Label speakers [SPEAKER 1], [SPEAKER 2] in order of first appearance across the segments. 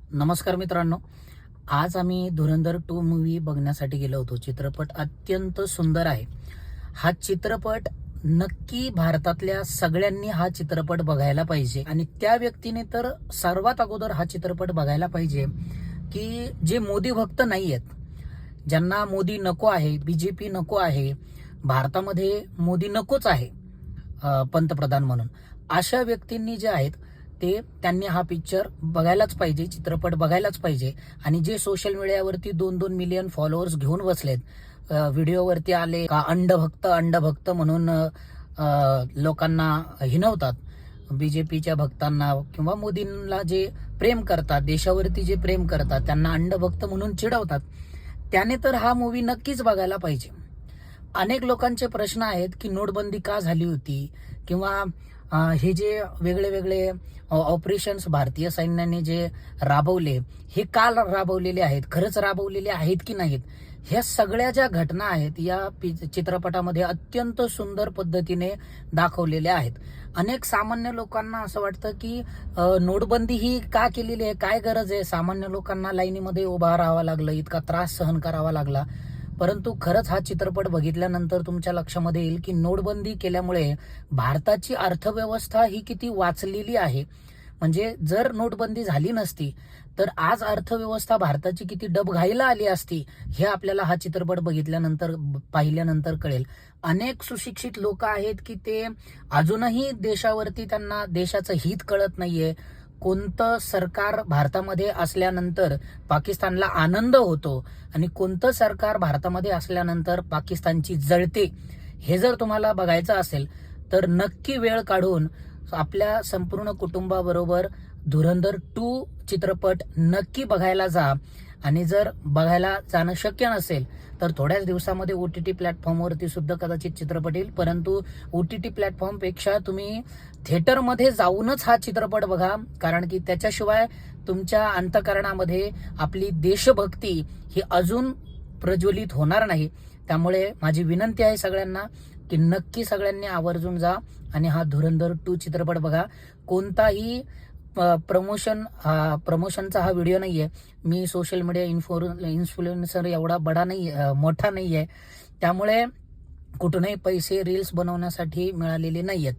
[SPEAKER 1] नमस्कार मित्रांनो, आज आम्ही धुरंधर 2 मूव्ही बघण्यासाठी गेलो होतो. चित्रपट अत्यंत सुंदर आहे. हा चित्रपट नक्की भारतातल्या सगळ्यांनी हा चित्रपट बघायला पाहिजे आणि त्या व्यक्तीने तर सर्वात अगोदर हा चित्रपट बघायला पाहिजे की जे मोदी भक्त नाही आहेत, ज्यांना मोदी नको आहे, बीजेपी नको आहे, भारतामध्ये मोदी नकोच आहे पंतप्रधान म्हणून. अशा व्यक्तींनी जे आहेत त्यांनी हा पिक्चर बघायलाच पाहिजे, चित्रपट बघायलाच पाहिजे. आणि जे सोशल मीडियावरती 2-2 मिलियन फॉलोअर्स घेऊन बसलेत, व्हिडिओवरती आले का अंधभक्त अंधभक्त म्हणून लोकांना हिणवतात, बीजेपीच्या भक्तांना किंवा मोदींना जे प्रेम करतात, देशावरती जे प्रेम करतात त्यांना अंधभक्त म्हणून चिडवतात. त्याने तर हा मूवी नक्कीच बघायला पाहिजे. अनेक लोकांचे प्रश्न आहेत की नोटबंदी का झाली होती किंवा हे जे वेगळे वेगळे ऑपरेशन्स भारतीय सैन्याने जे राबवले, हे का राबवलेले आहेत, खरंच राबवलेले आहेत की नाहीत, ह्या सगळ्या ज्या घटना आहेत या चित्रपटामध्ये अत्यंत सुंदर पद्धतीने दाखवलेल्या आहेत. अनेक सामान्य लोकांना असं वाटतं की नोटबंदी ही का केलेली आहे, काय गरज आहे, सामान्य लोकांना लाईनीमध्ये उभा राहावं लागलं, इतका त्रास सहन करावा लागला. परंतु खरंच हा चित्रपट बघितल्यानंतर तुमच्या लक्षामध्ये येईल की नोटबंदी केल्यामुळे भारताची अर्थव्यवस्था ही किती वाचलेली आहे. म्हणजे जर नोटबंदी झाली नसती तर आज अर्थव्यवस्था भारताची किती डबघाईला आली असती, हे आपल्याला हा चित्रपट बघितल्यानंतर पाहिल्यानंतर कळेल. अनेक सुशिक्षित लोक आहेत की ते अजूनही देशावरती, त्यांना देशाचं हित कळत नाहीये. कोणतं सरकार भारतामध्ये असल्यानंतर पाकिस्तानला आनंद होतो आणि कोणतं सरकार भारतामध्ये असल्यानंतर पाकिस्तानची जळते, हे जर तुम्हाला बघायचं असेल तर नक्की वेळ काढून आपल्या संपूर्ण कुटुंबाबरोबर धुरंधर 2 चित्रपट नक्की बघायला जा. आणि जर बघायला जाणं शक्य नसेल तर थोड्याच दिवसामध्ये OTT प्लॅटफॉर्मवरती सुद्धा कदाचित चित्रपट येईल. परंतु OTT प्लॅटफॉर्मपेक्षा तुम्ही थिएटरमध्ये जाऊनच हा चित्रपट बघा, कारण की त्याच्याशिवाय तुमच्या अंतःकरणामध्ये आपली देशभक्ती ही अजून प्रज्वलित होणार नाही. त्यामुळे माझी विनंती आहे सगळ्यांना की नक्की सगळ्यांनी आवर्जून जा आणि हा धुरंधर 2 चित्रपट बघा. कोणताही प्रमोशनचा हा व्हिडिओ नाहीये. मी सोशल मीडिया इन्फ्लुएन्सर एवढा बडा नाही, मोठा नाहीये, त्यामुळे कुठूनही पैसे रील्स बनवण्यासाठी मिळालेले नाहीयेत.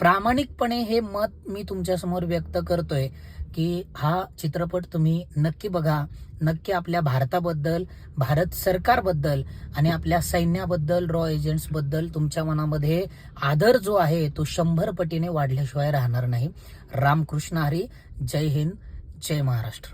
[SPEAKER 1] प्रामाणिकपणे हे मत मी तुमच्यासमोर व्यक्त करतोय की हा चित्रपट तुम्ही नक्की बघा. नक्की आपल्या भारताबद्दल, भारत सरकारबद्दल आणि आपल्या सैन्याबद्दल, रॉ एजंट्सबद्दल तुमच्या मनामध्ये आदर जो आहे तो 100 पटीने वाढल्याशिवाय राहणार नाही. रामकृष्ण हरी. जय हिंद, जय महाराष्ट्र.